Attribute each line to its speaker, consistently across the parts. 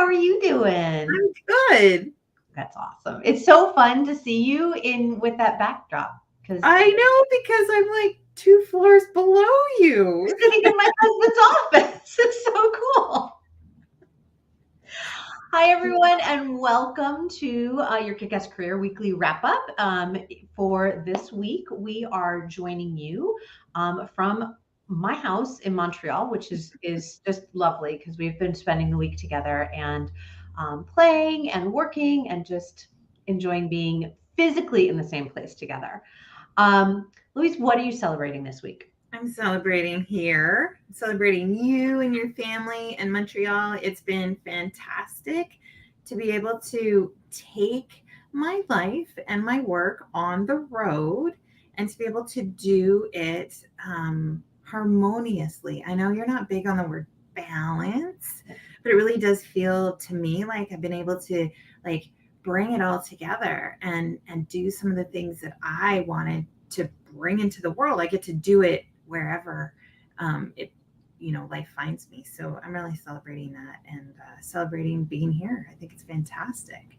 Speaker 1: are you doing?
Speaker 2: I'm good.
Speaker 1: That's awesome. It's so fun to see you with that backdrop because
Speaker 2: I know because I'm like 2 floors below you.
Speaker 1: sitting in my husband's office. It's so cool. Hi, everyone, and welcome to your Kick-Ass Career Weekly Wrap-Up. For this week, we are joining you from my house in Montreal, which is just lovely because we've been spending the week together and playing and working and just enjoying being physically in the same place together. Louise, what are you celebrating this week?
Speaker 2: I'm celebrating here, celebrating you and your family in Montreal. It's been fantastic to be able to take my life and my work on the road and to be able to do it harmoniously. I know you're not big on the word balance, but it really does feel to me like I've been able to like bring it all together and do some of the things that I wanted to bring into the world. I get to do it wherever it life finds me. So I'm really celebrating that and celebrating being here. I think it's fantastic.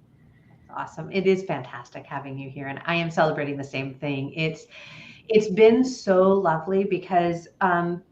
Speaker 1: Awesome. It is fantastic having you here, and I am celebrating the same thing. It's been so lovely because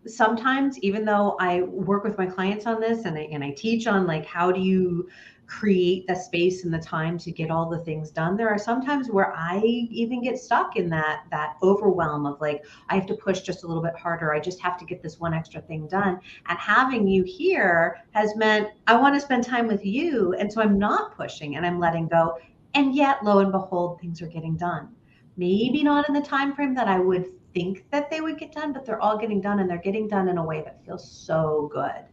Speaker 1: sometimes, even though I work with my clients on this and I teach on like how do you create the space and the time to get all the things done, there are some times where I even get stuck in that overwhelm of like I have to push just a little bit harder. I just have to get this one extra thing done. And having you here has meant I want to spend time with you, and so I'm not pushing and I'm letting go. And yet, lo and behold, things are getting done. Maybe not in the time frame that I would think that they would get done, but they're all getting done and they're getting done in a way that feels so good.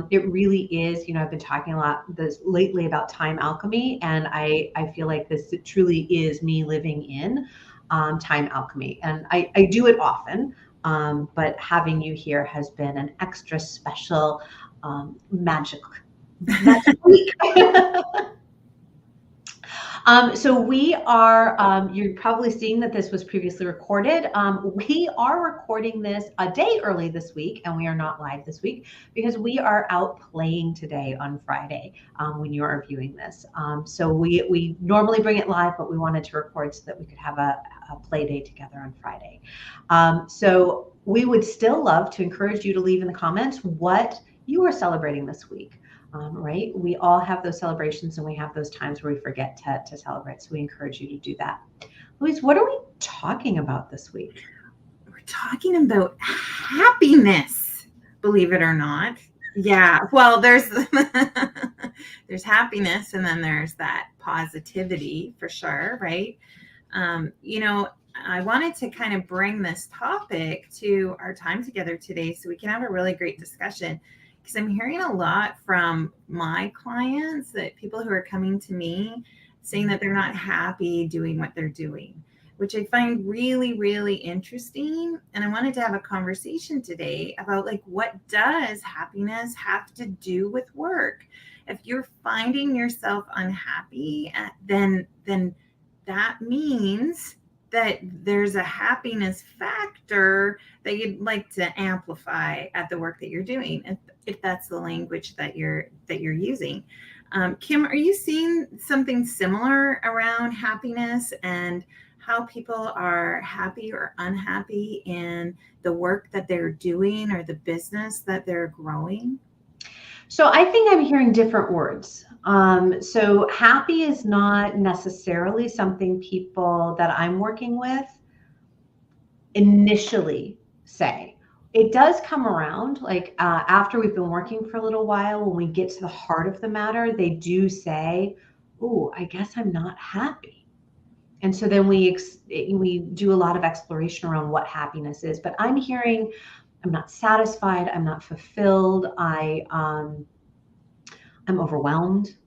Speaker 1: It really is, I've been talking a lot this lately about time alchemy, and I feel like this truly is me living in time alchemy. And I do it often, but having you here has been an extra special magic week. So we are, you're probably seeing that this was previously recorded. We are recording this a day early this week, and we are not live this week because we are out playing today on Friday when you are viewing this. So we normally bring it live, but we wanted to record so that we could have a play day together on Friday. So we would still love to encourage you to leave in the comments what you are celebrating this week. Right? We all have those celebrations and we have those times where we forget to celebrate. So we encourage you to do that. Louise, what are we talking about this week?
Speaker 2: We're talking about happiness, believe it or not. Yeah. Well, there's there's happiness and then there's that positivity for sure, right? I wanted to kind of bring this topic to our time together today so we can have a really great discussion because I'm hearing a lot from my clients that people who are coming to me saying that they're not happy doing what they're doing, which I find really, really interesting. And I wanted to have a conversation today about like, what does happiness have to do with work? If you're finding yourself unhappy, then that means that there's a happiness factor that you'd like to amplify at the work that you're doing, if that's the language that you're using. Kim, are you seeing something similar around happiness and how people are happy or unhappy in the work that they're doing or the business that they're growing?
Speaker 1: So I think I'm hearing different words. So happy is not necessarily something people that I'm working with initially say. It does come around like after we've been working for a little while, when we get to the heart of the matter, they do say, "Oh, I guess I'm not happy." And so then we do a lot of exploration around what happiness is. But I'm hearing, I'm not satisfied, I'm not fulfilled, I'm overwhelmed,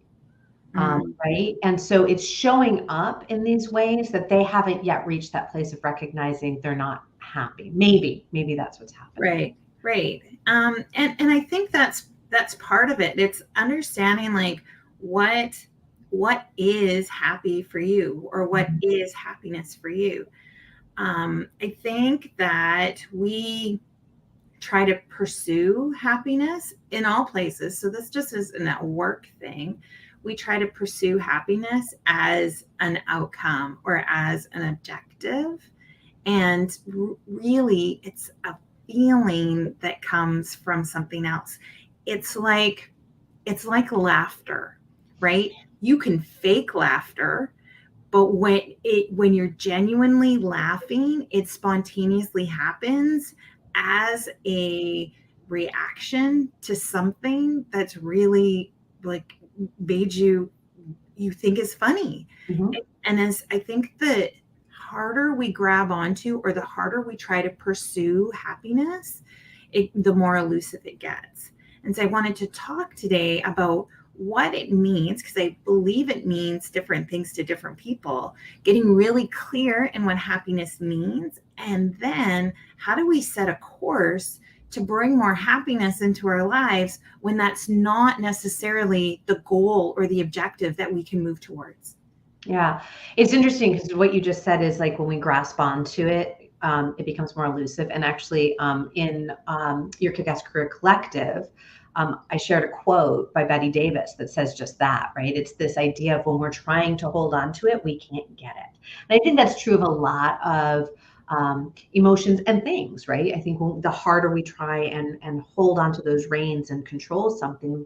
Speaker 1: right? And so it's showing up in these ways that they haven't yet reached that place of recognizing they're not happy. Maybe that's what's happening.
Speaker 2: Right. And I think that's part of it. It's understanding like what is happy for you or what is happiness for you. I think that we try to pursue happiness in all places. So this just isn't a work thing. We try to pursue happiness as an outcome or as an objective. And really, it's a feeling that comes from something else. It's like laughter, right? You can fake laughter, but when you're genuinely laughing, it spontaneously happens as a reaction to something that's really like made you think is funny.
Speaker 1: Mm-hmm.
Speaker 2: And as I think the harder we grab onto, or the harder we try to pursue happiness, the more elusive it gets. And so I wanted to talk today about what it means, because I believe it means different things to different people, getting really clear in what happiness means. And then how do we set a course to bring more happiness into our lives when that's not necessarily the goal or the objective that we can move towards?
Speaker 1: Yeah, it's interesting because what you just said is like when we grasp onto it, it becomes more elusive. And actually, in your Kick-Ass Career Collective, I shared a quote by Betty Davis that says just that, right? It's this idea of when we're trying to hold on to it, we can't get it. And I think that's true of a lot of emotions and things, right? I think the harder we try and hold on to those reins and control something,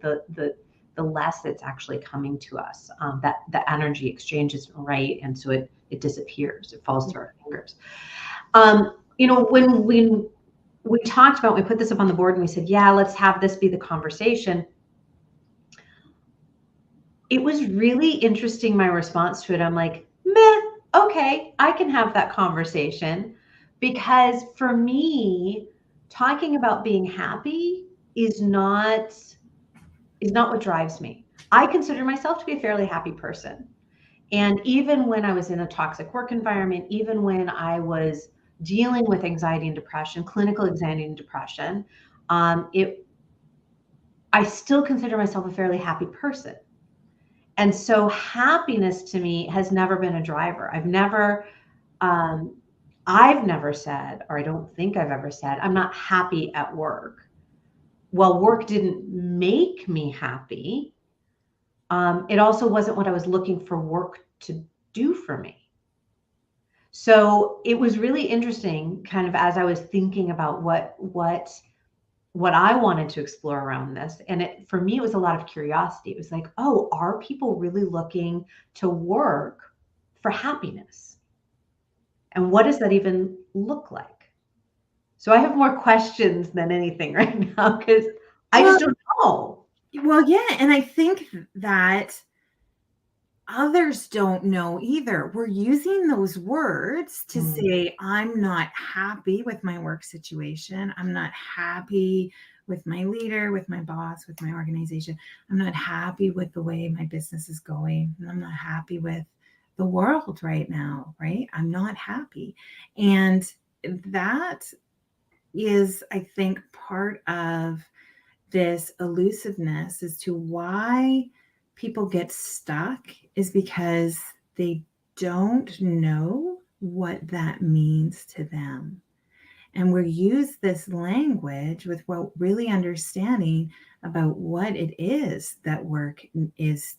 Speaker 1: the less it's actually coming to us. That the energy exchange isn't right, and so it disappears. It falls through our fingers. When we talked about, we put this up on the board and we said, yeah, let's have this be the conversation. It was really interesting, my response to it. I'm like, meh, okay, I can have that conversation, because for me, talking about being happy is not what drives me. I consider myself to be a fairly happy person. And even when I was in a toxic work environment, even when I was dealing with anxiety and depression, clinical anxiety and depression, I still consider myself a fairly happy person. And so happiness to me has never been a driver. I've never said, or I don't think I've ever said, I'm not happy at work. Well, work didn't make me happy. It also wasn't what I was looking for work to do for me. So it was really interesting, kind of as I was thinking about what I wanted to explore around this. And for me, it was a lot of curiosity. It was like, oh, are people really looking to work for happiness? And what does that even look like? So I have more questions than anything right now, because I just don't know.
Speaker 2: Well, yeah. And I think that others don't know either. We're using those words to say, I'm not happy with my work situation. I'm not happy with my leader, with my boss, with my organization. I'm not happy with the way my business is going. And I'm not happy with the world right now, right? I'm not happy. And that is, I think, part of this elusiveness as to why people get stuck, is because they don't know what that means to them. And we use this language without really understanding about what it is that work is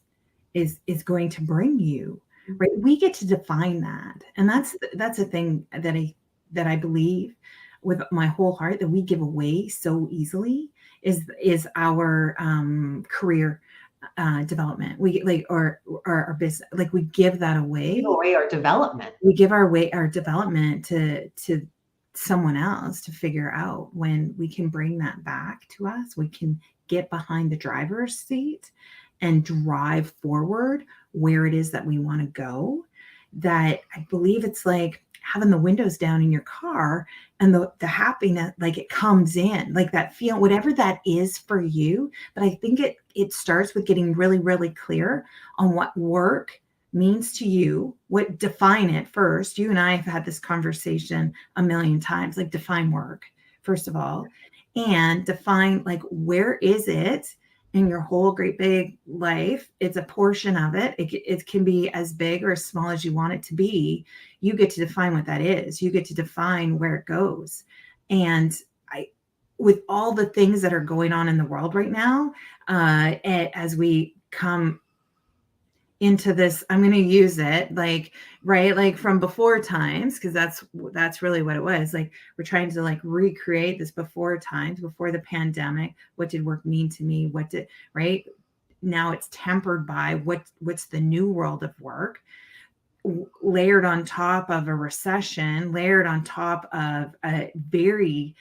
Speaker 2: going to bring you, right? We get to define that. And that's a thing that I believe with my whole heart, that we give away so easily, is our career development. We or our business, like we give that away.
Speaker 1: Give away our development.
Speaker 2: We give our development to someone else to figure out. When we can bring that back to us, we can get behind the driver's seat and drive forward where it is that we want to go. That I believe it's like having the windows down in your car, and the happiness, like it comes in, like that feel, whatever that is for you. But I think it starts with getting really, really clear on what work means to you. What define it first. You and I have had this conversation a million times, like define work, first of all, and define like, where is it in your whole great big life? It's a portion of it. It can be as big or as small as you want it to be. You get to define what that is. You get to define where it goes. And with all the things that are going on in the world right now, as we come into this, I'm going to use it like, right, like from before times, because that's really what it was. Like, we're trying to like recreate this before times, before the pandemic. What did work mean to me? What did, right now it's tempered by what's the new world of work, layered on top of a recession, layered on top of a very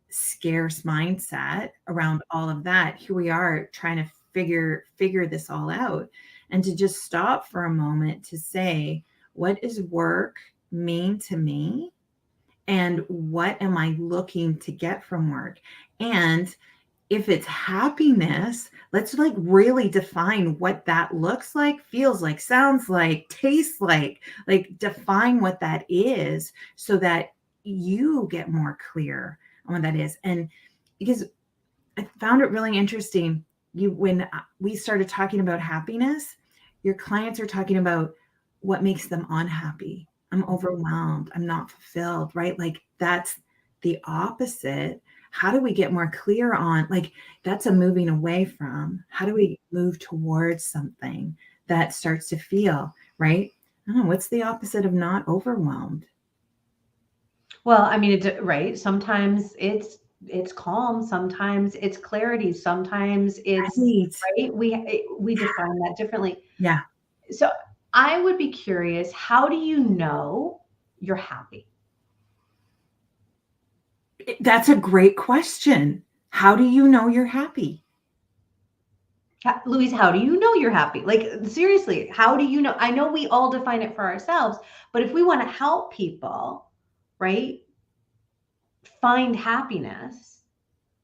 Speaker 2: scarce mindset around all of that. Here we are trying to figure this all out, and to just stop for a moment to say, what does work mean to me, and what am I looking to get from work? And if it's happiness, let's like really define what that looks like, feels like, sounds like, tastes like define what that is, so that you get more clear on what that is. And because I found it really interesting, when we started talking about happiness, your clients are talking about what makes them unhappy. I'm overwhelmed, I'm not fulfilled, right? Like, that's the opposite. How do we get more clear on, like, that's a moving away from? How do we move towards something that starts to feel right? I don't know, what's the opposite of not overwhelmed?
Speaker 1: Well, I mean, it's right. Sometimes it's calm, sometimes it's clarity, sometimes it's
Speaker 2: Right.
Speaker 1: right. We define that differently.
Speaker 2: Yeah.
Speaker 1: So I would be curious, how do you know you're happy?
Speaker 2: That's a great question. How do you know you're happy?
Speaker 1: Louise, how do you know you're happy? Like, seriously, how do you know? I know we all define it for ourselves, but if we want to help people, right, find happiness,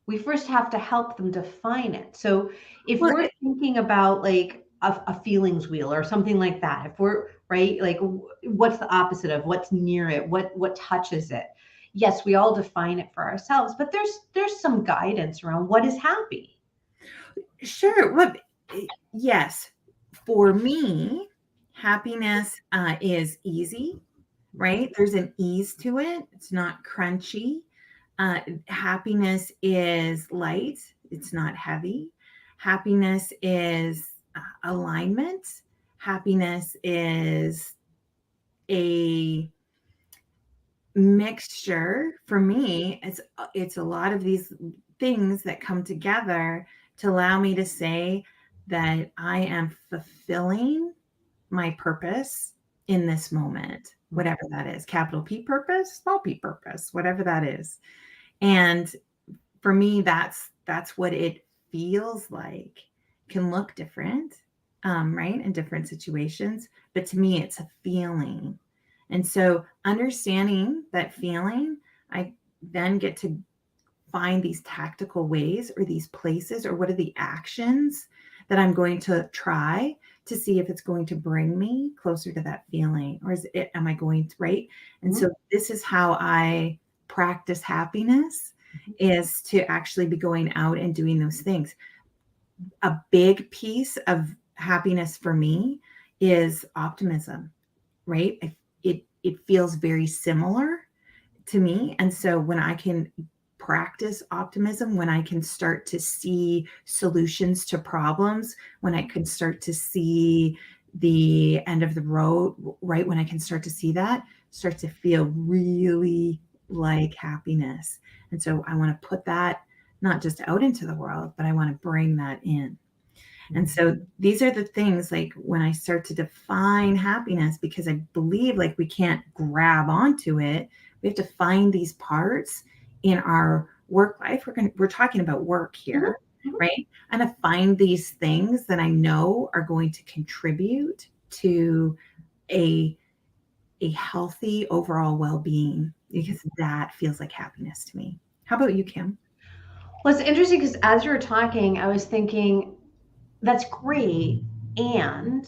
Speaker 1: we first have to help them define it. So if
Speaker 2: Well,
Speaker 1: we're thinking about like a feelings wheel or something like that, if we're right, like what's the opposite of what's near it, what touches it? Yes, we all define it for ourselves, but there's some guidance around what is happy.
Speaker 2: sure. Well, yes. For me, happiness is easy, right? There's an ease to it. It's not crunchy. Happiness is light. It's not heavy. Happiness is alignment. Happiness is a mixture. For me, it's a lot of these things that come together to allow me to say that I am fulfilling my purpose in this moment, whatever that is, capital P purpose, small p purpose, whatever that is. And for me, that's what it feels like. Can look different, right, in different situations, but to me, it's a feeling. And so, understanding that feeling, I then get to find these tactical ways, or these places, or what are the actions that I'm going to try to see if it's going to bring me closer to that feeling, or am I going to, right? And so this is how I practice happiness, is to actually be going out and doing those things. A big piece of happiness for me is optimism, right? It feels very similar to me. And so when I can practice optimism, when I can start to see solutions to problems, when I can start to see the end of the road, right? When I can start to see that, start to feel really like happiness. And so I want to put that not just out into the world, but I want to bring that in. And so these are the things, like when I start to define happiness, because I believe like we can't grab onto it. We have to find these parts in our work life. We're talking about work here, right? And to find these things that I know are going to contribute to a healthy overall well-being, because that feels like happiness to me. How about you, Kim?
Speaker 1: Well, it's interesting because as you were talking, I was thinking that's great. And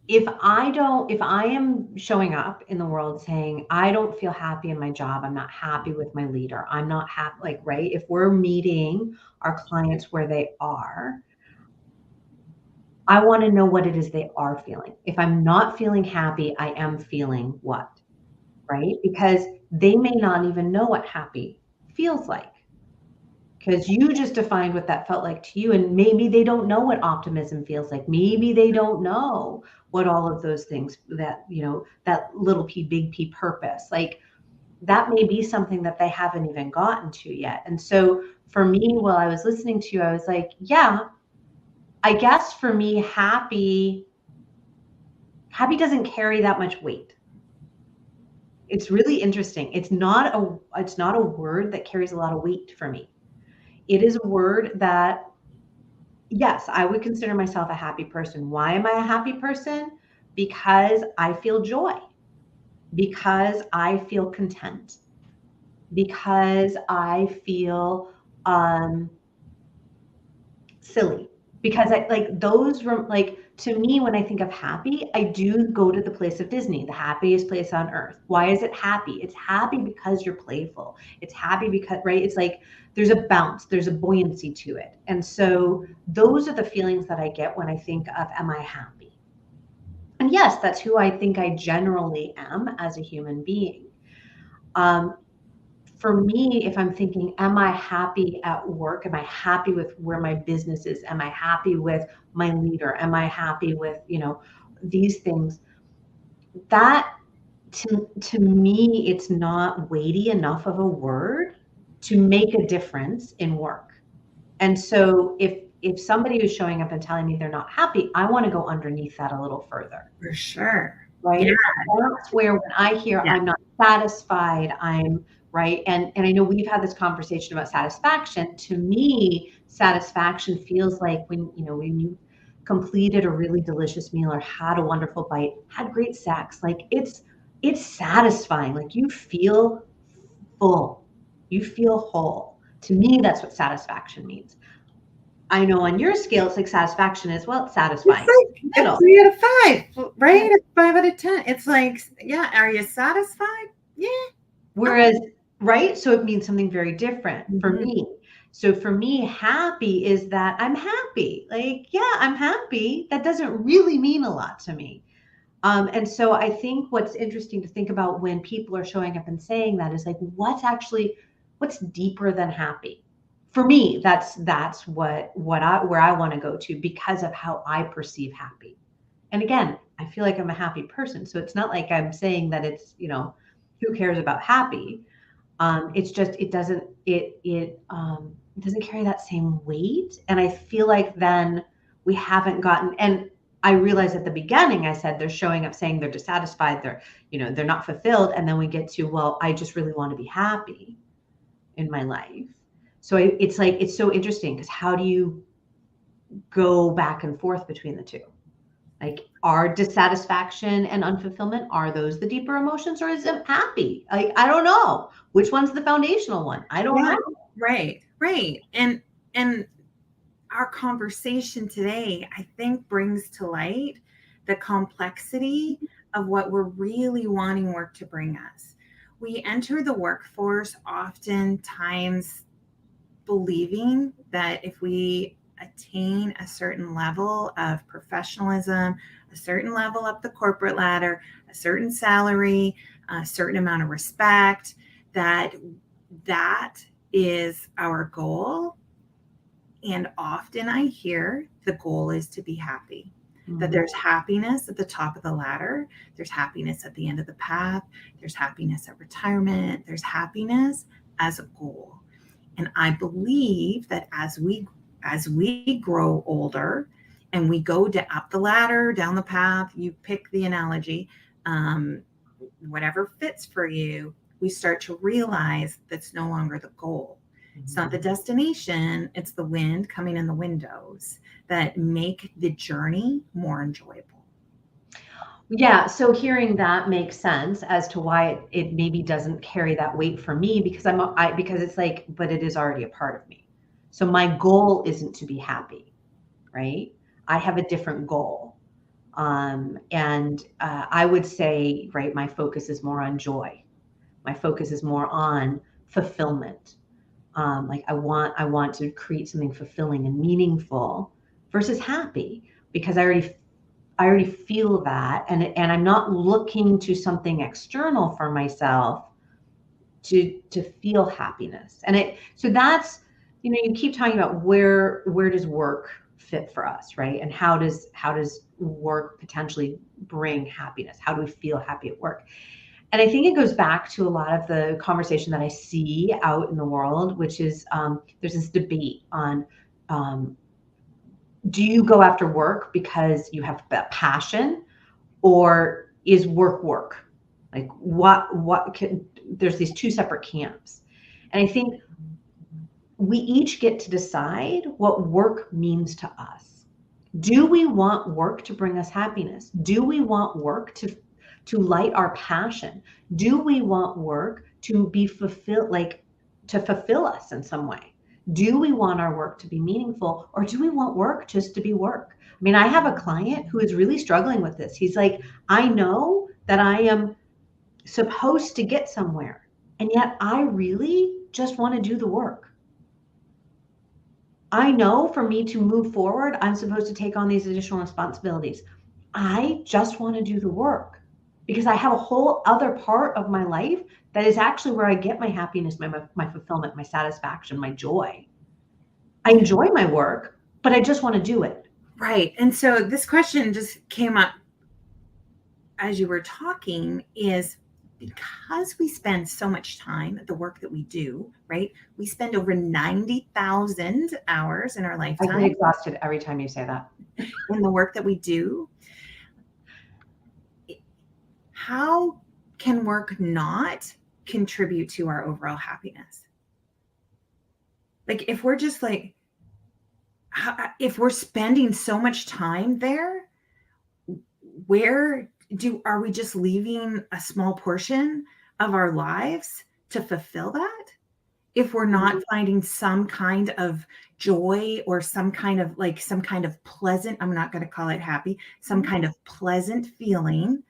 Speaker 1: if I am showing up in the world saying, I don't feel happy in my job, I'm not happy with my leader, I'm not happy, like, right? If we're meeting our clients where they are, I want to know what it is they are feeling. If I'm not feeling happy, I am feeling what? Right? Because they may not even know what happy feels like, because you just defined what that felt like to you. And maybe they don't know what optimism feels like. Maybe they don't know what all of those things, that, that little p, big P purpose, like that may be something that they haven't even gotten to yet. And so for me, while I was listening to you, I was like, yeah, I guess for me, happy doesn't carry that much weight. It's really interesting. It's not a word that carries a lot of weight for me. It is a word that, yes, I would consider myself a happy person. Why am I a happy person? Because I feel joy, because I feel content, because I feel silly, because I like those, like, to me, when I think of happy, I do go to the place of Disney, the happiest place on earth. Why is it happy? It's happy because you're playful. It's happy because, right? It's like there's a bounce, there's a buoyancy to it. And so those are the feelings that I get when I think of, am I happy? And yes, that's who I think I generally am as a human being. For me, if I'm thinking, am I happy at work? Am I happy with where my business is? Am I happy with my leader? Am I happy with, these things? That, to me, it's not weighty enough of a word to make a difference in work. And so if somebody is showing up and telling me they're not happy, I want to go underneath that a little further.
Speaker 2: For sure.
Speaker 1: Right?
Speaker 2: Yeah.
Speaker 1: That's where, when I hear,
Speaker 2: Yeah.
Speaker 1: I'm not satisfied, I'm right. And I know we've had this conversation about satisfaction. To me, satisfaction feels like when you completed a really delicious meal or had a wonderful bite, had great sex, like it's satisfying. Like you feel full, you feel whole. To me, that's what satisfaction means. I know on your scale, it's like satisfaction is, well, it's satisfying.
Speaker 2: It's like a 3 out of 5, right? A 5 out of 10. It's like, yeah, are you satisfied? Yeah.
Speaker 1: Whereas, right? So it means something very different for
Speaker 2: Mhm.
Speaker 1: me. So for me, happy is that I'm happy. Like, yeah, I'm happy. That doesn't really mean a lot to me. And so I think what's interesting to think about when people are showing up and saying that is like, what's deeper than happy? For me, that's what where I want to go to, because of how I perceive happy. And again, I feel like I'm a happy person. So it's not like I'm saying that it's, who cares about happy? It's just, it doesn't carry that same weight. And I feel like then we haven't gotten, and I realized at the beginning, I said they're showing up saying they're dissatisfied, they're not fulfilled. And then we get to, well, I just really want to be happy in my life. So it's like, it's so interesting, because how do you go back and forth between the two? Like, are dissatisfaction and unfulfillment, are those the deeper emotions, or is it happy? Like, I don't know. Which one's the foundational one? I don't
Speaker 2: Yeah.
Speaker 1: know.
Speaker 2: Right. And our conversation today, I think, brings to light the complexity of what we're really wanting work to bring us. We enter the workforce oftentimes believing that if we attain a certain level of professionalism, a certain level up the corporate ladder, a certain salary, a certain amount of respect, that is our goal. And often I hear the goal is to be happy. That there's happiness at the top of the ladder, there's happiness at the end of the path, there's happiness at retirement, there's happiness as a goal. And I believe that as we grow older and we go up the ladder, down the path, you pick the analogy, whatever fits for you, we start to realize that's no longer the goal. It's not the destination, it's the wind coming in the windows that make the journey more enjoyable.
Speaker 1: Yeah, so hearing that makes sense as to why it maybe doesn't carry that weight for me, because because it's like, but it is already a part of me. So my goal isn't to be happy, right? I have a different goal. And I would say, right, my focus is more on joy. My focus is more on fulfillment. Like I want to create something fulfilling and meaningful versus happy, because I already feel that, and I'm not looking to something external for myself to feel happiness. And so that's, you keep talking about where does work fit for us, right? And how does work potentially bring happiness? How do we feel happy at work? And I think it goes back to a lot of the conversation that I see out in the world, which is there's this debate on do you go after work because you have a passion, or is work? Like there's these two separate camps. And I think we each get to decide what work means to us. Do we want work to bring us happiness? Do we want work to light our passion? Do we want work to be fulfilled, to fulfill us in some way? Do we want our work to be meaningful, or do we want work just to be work? I mean, I have a client who is really struggling with this. He's like, I know that I am supposed to get somewhere, and yet I really just want to do the work. I know for me to move forward, I'm supposed to take on these additional responsibilities. I just want to do the work because I have a whole other part of my life that is actually where I get my happiness, my fulfillment, my satisfaction, my joy. I enjoy my work, but I just want to do it.
Speaker 2: Right. And so this question just came up as you were talking, is because we spend so much time at the work that we do, right? We spend over 90,000 hours in our lifetime.
Speaker 1: I get exhausted every time you say that.
Speaker 2: In the work that we do. How can work not contribute to our overall happiness? Like if we're just like, if we're spending so much time there, are we just leaving a small portion of our lives to fulfill that? If we're not finding some kind of joy or some kind of pleasant, I'm not going to call it happy, some kind of pleasant feeling,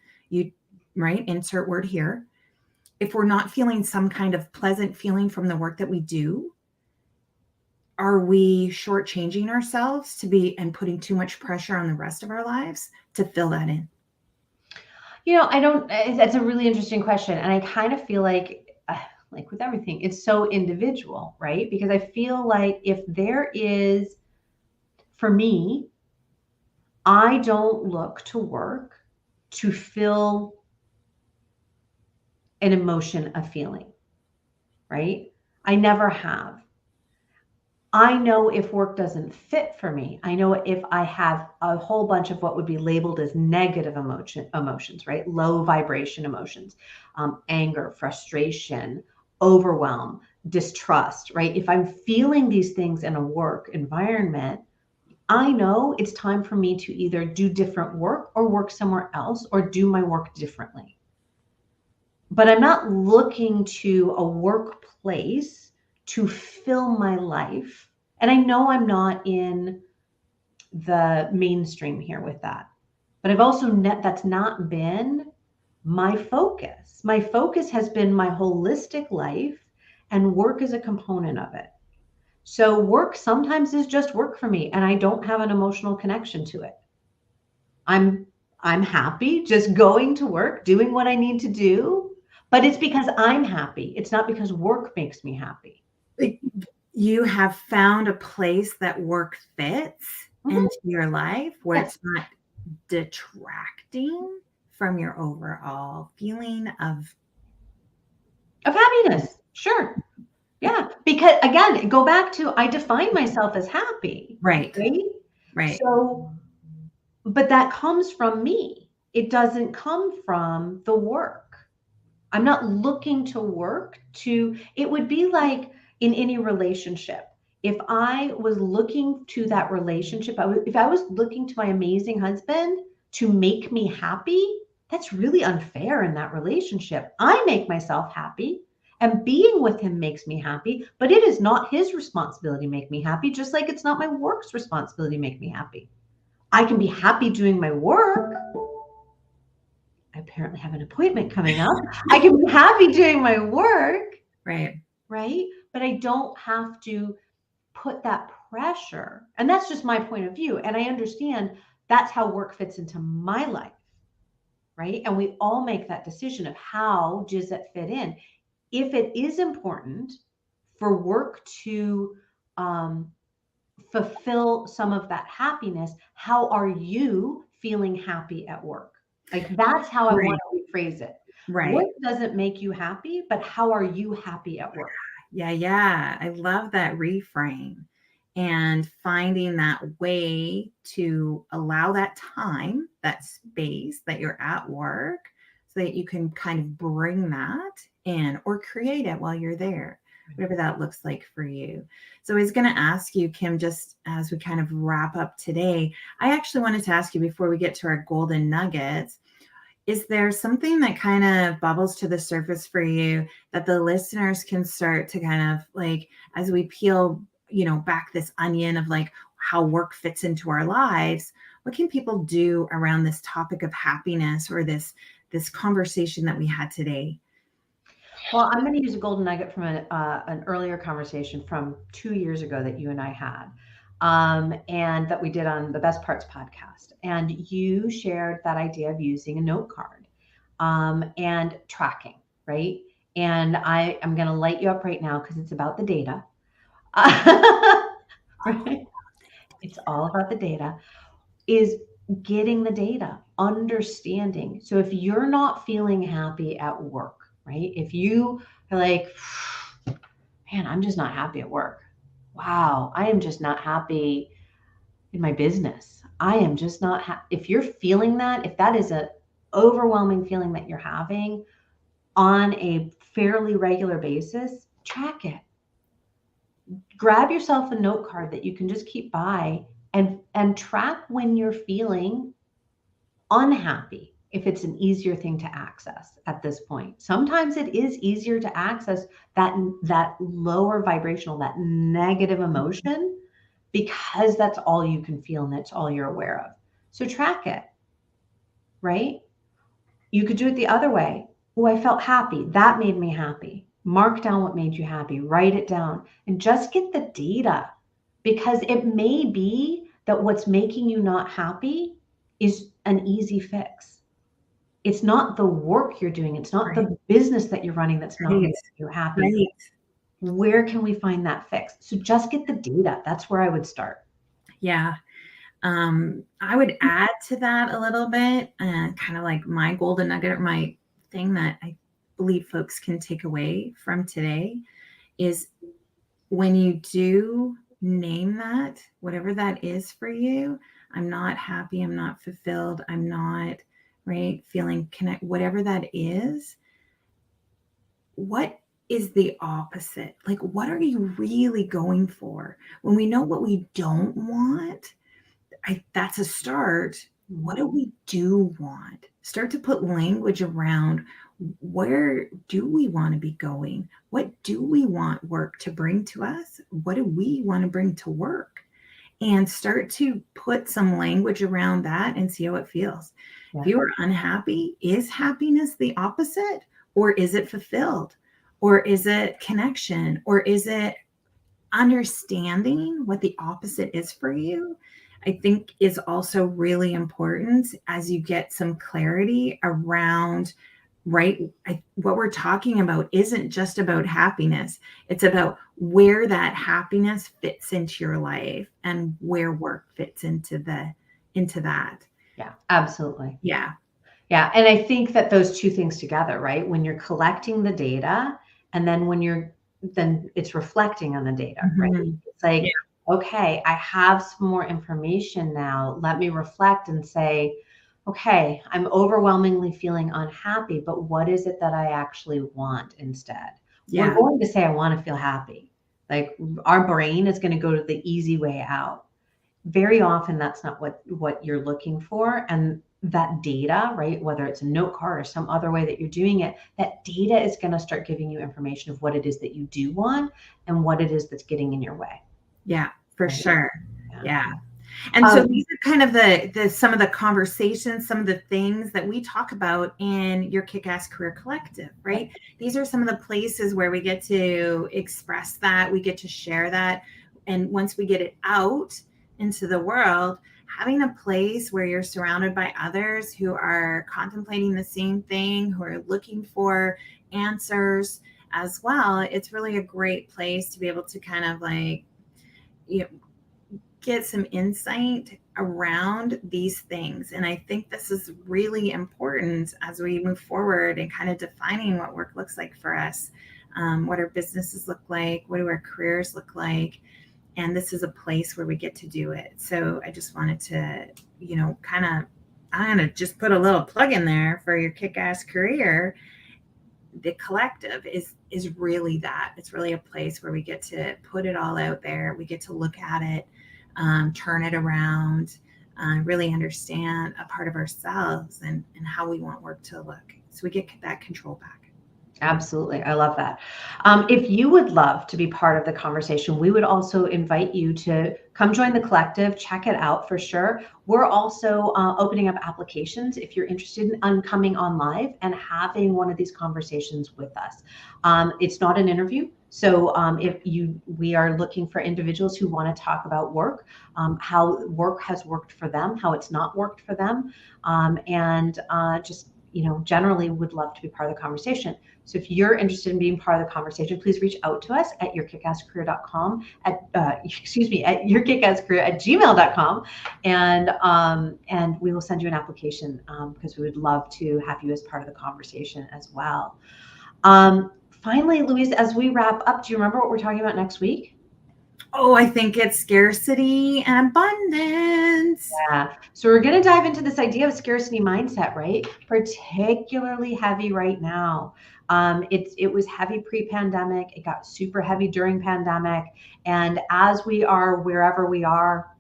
Speaker 2: right? Insert word here. If we're not feeling some kind of pleasant feeling from the work that we do, are we shortchanging ourselves and putting too much pressure on the rest of our lives to fill that in?
Speaker 1: That's a really interesting question. And I kind of feel like with everything, it's so individual, right? Because I feel like if there is, for me, I don't look to work to fill an emotion, a feeling, right? I never have. I know if work doesn't fit for me. I know if I have a whole bunch of what would be labeled as negative emotions, right? Low vibration emotions, anger, frustration, overwhelm, distrust, right? If I'm feeling these things in a work environment, I know it's time for me to either do different work or work somewhere else or do my work differently. But I'm not looking to a workplace to fill my life. And I know I'm not in the mainstream here with that, but I've also that's not been my focus. My focus has been my holistic life, and work is a component of it. So work sometimes is just work for me, and I don't have an emotional connection to it. I'm happy just going to work, doing what I need to do, but it's because I'm happy. It's not because work makes me happy.
Speaker 2: You have found a place that work fits into your life where it's not detracting from your overall feeling of
Speaker 1: happiness. Sure. Yeah. Because again, go back to, I define myself as happy.
Speaker 2: Right.
Speaker 1: So, but that comes from me. It doesn't come from the work. I'm not looking to work it would be like in any relationship. If I was looking to that relationship, if I was looking to my amazing husband to make me happy, that's really unfair in that relationship. I make myself happy, and being with him makes me happy, but it is not his responsibility to make me happy, just like it's not my work's responsibility to make me happy. I can be happy doing my work. I apparently have an appointment coming up. I can be happy doing my work.
Speaker 2: Right.
Speaker 1: But I don't have to put that pressure. And that's just my point of view. And I understand that's how work fits into my life. Right. And we all make that decision of how does it fit in. if it is important for work to fulfill some of that happiness, how are you feeling happy at work? Like that's how I want
Speaker 2: Right.
Speaker 1: to rephrase it.
Speaker 2: Right.
Speaker 1: Work doesn't make you happy, but how are you happy at work?
Speaker 2: Yeah. Yeah. I love that reframe, and finding that way to allow that time, that space that you're at work, so that you can kind of bring that in or create it while you're there, whatever that looks like for you. So I was going to ask you, Kim, just as we kind of wrap up today, I actually wanted to ask you before we get to our golden nuggets, is there something that kind of bubbles to the surface for you that the listeners can start to kind of like, as we peel, back this onion of like how work fits into our lives, what can people do around this topic of happiness, or this conversation that we had today?
Speaker 1: Well, I'm going to use a golden nugget from an earlier conversation from 2 years ago that you and I had, and that we did on the Best Parts podcast. And you shared that idea of using a note card and tracking, right? And I am going to light you up right now because it's about the data. Right? It's all about the data. Is getting the data, understanding. So if you're not feeling happy at work, right? If you are like, man, I'm just not happy at work. Wow, I am just not happy in my business. I am just not if you're feeling that, if that is a overwhelming feeling that you're having on a fairly regular basis, track it. Grab yourself a note card that you can just keep by and track when you're feeling unhappy, if it's an easier thing to access at this point. Sometimes it is easier to access that lower vibrational, that negative emotion, because that's all you can feel and that's all you're aware of. So track it, right? You could do it the other way. Oh, I felt happy. That made me happy. Mark down what made you happy. Write it down and just get the data, because it may be that what's making you not happy is an easy fix. It's not the work you're doing. It's not
Speaker 2: Right.
Speaker 1: the business that you're running that's not
Speaker 2: Right.
Speaker 1: making you happy.
Speaker 2: Right.
Speaker 1: Where can we find that fix? So just get the data. That's where I would start.
Speaker 2: Yeah. I would add to that a little bit, kind of like my golden nugget, or my thing that I believe folks can take away from today is, when you do name that, whatever that is for you, I'm not happy, I'm not fulfilled, I'm not, right, feeling connect, whatever that is, what is the opposite? Like, what are you really going for? When we know what we don't want, that's a start. What do we do want? Start to put language around, where do we want to be going? What do we want work to bring to us? What do we want to bring to work? And start to put some language around that and see how it feels.
Speaker 1: Yeah.
Speaker 2: If you are unhappy, is happiness the opposite? Or is it fulfilled? Or is it connection? Or is it understanding what the opposite is for you? I think is also really important as you get some clarity around, right? What we're talking about isn't just about happiness. It's about where that happiness fits into your life and where work fits into that.
Speaker 1: Yeah, absolutely.
Speaker 2: Yeah.
Speaker 1: Yeah. And I think that those two things together, right? When you're collecting the data and then then it's reflecting on the data, right?
Speaker 2: Mhm.
Speaker 1: It's like,
Speaker 2: Yeah.
Speaker 1: okay, I have some more information now. Let me reflect and say, okay, I'm overwhelmingly feeling unhappy, but what is it that I actually want instead? We're
Speaker 2: Yeah.
Speaker 1: going to say, I want to feel happy. Like our brain is going to go to the easy way out. Very often that's not what you're looking for. And that data, right, whether it's a note card or some other way that you're doing it, that data is going to start giving you information of what it is that you do want and what it is that's getting in your way.
Speaker 2: Yeah, for
Speaker 1: Right?
Speaker 2: sure.
Speaker 1: Yeah.
Speaker 2: Yeah. And so these are kind of the some of the conversations, some of the things that we talk about in your Kick-Ass Career Collective, right? These are some of the places where we get to express that, we get to share that. And once we get it out into the world, having a place where you're surrounded by others who are contemplating the same thing, who are looking for answers, as well, it's really a great place to be able to kind of like, you know, get some insight around these things. And I think this is really important as we move forward and kind of defining what work looks like for us, what our businesses look like, what do our careers look like. And this is a place where we get to do it. So I just wanted to, kind of, I'm going to just put a little plug in there for your kick-ass career. The collective is really that. It's really a place where we get to put it all out there. We get to look at it, turn it around, really understand a part of ourselves and how we want work to look. So we get that control back.
Speaker 1: Absolutely. I love that. If you would love to be part of the conversation, we would also invite you to come join the collective, check it out for sure. We're also opening up applications if you're interested in coming on live and having one of these conversations with us. It's not an interview. So we are looking for individuals who want to talk about work, how work has worked for them, how it's not worked for them, and just generally would love to be part of the conversation. So if you're interested in being part of the conversation, please reach out to us at yourkickasscareer.com, at yourkickasscareer@gmail.com, and we will send you an application because we would love to have you as part of the conversation as well. Finally, Louise, as we wrap up, do you remember what we're talking about next week?
Speaker 2: Oh, I think it's scarcity and abundance.
Speaker 1: Yeah. So we're going to dive into this idea of scarcity mindset, right? Particularly heavy right now. It was heavy pre-pandemic. It got super heavy during pandemic. And as we are wherever we are,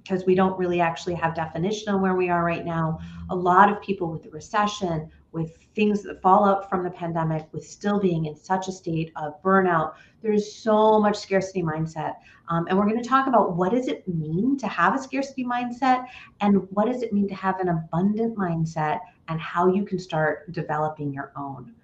Speaker 1: because we don't really actually have definition on where we are right now, a lot of people with the recession, with things that fall out from the pandemic, with still being in such a state of burnout, there's so much scarcity mindset. And we're going to talk about what does it mean to have a scarcity mindset and what does it mean to have an abundant mindset and how you can start developing your own.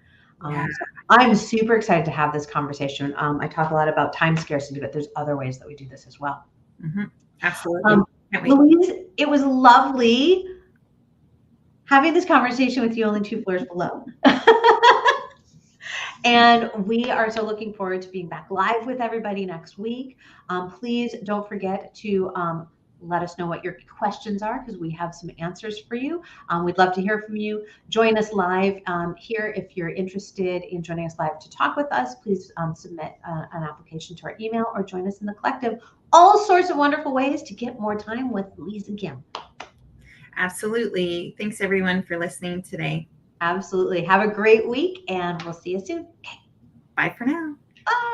Speaker 2: Yeah.
Speaker 1: So I'm super excited to have this conversation. I talk a lot about time scarcity, but there's other ways that we do this as well.
Speaker 2: Mm-hmm. Absolutely.
Speaker 1: Louise, it was lovely having this conversation with you only 2 floors below. And we are so looking forward to being back live with everybody next week. Please don't forget to let us know what your questions are because we have some answers for you. We'd love to hear from you. Join us live here if you're interested in joining us live to talk with us. Please submit an application to our email or join us in the collective. All sorts of wonderful ways to get more time with Louise and Kim.
Speaker 2: Absolutely. Thanks everyone for listening today.
Speaker 1: Absolutely. Have a great week and we'll see you soon. Okay.
Speaker 2: Bye for now.
Speaker 1: Bye.